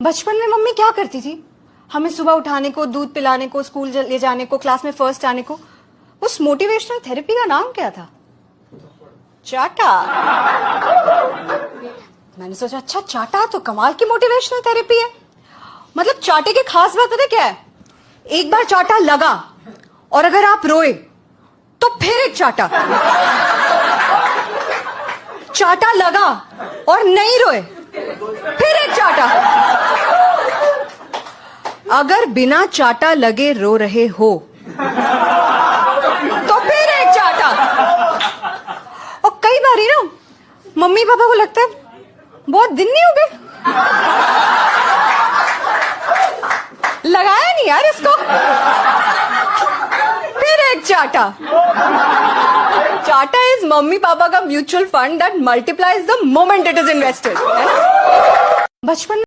बचपन में मम्मी क्या करती थी? हमें सुबह उठाने को, दूध पिलाने को, स्कूल ले जाने को, क्लास में फर्स्ट आने को। उस मोटिवेशनल थेरेपी का नाम क्या था? चाटा। मैंने सोचा अच्छा चाटा तो कमाल की मोटिवेशनल थेरेपी है। मतलब चाटे की खास बात पता क्या है? एक बार चाटा लगा और अगर आप रोए तो फिर एक चाटा। चाटा लगा और नहीं रोए फिर एक चाटा। अगर बिना चाटा लगे रो रहे हो तो फिर एक चाटा। और कई बार ही ना मम्मी पापा को लगता है बहुत दिन नहीं हो गए, लगाया नहीं यार इसको, फिर एक चाटा। चाटा इज मम्मी पापा का mutual fund that multiplies the moment it is invested. बचपन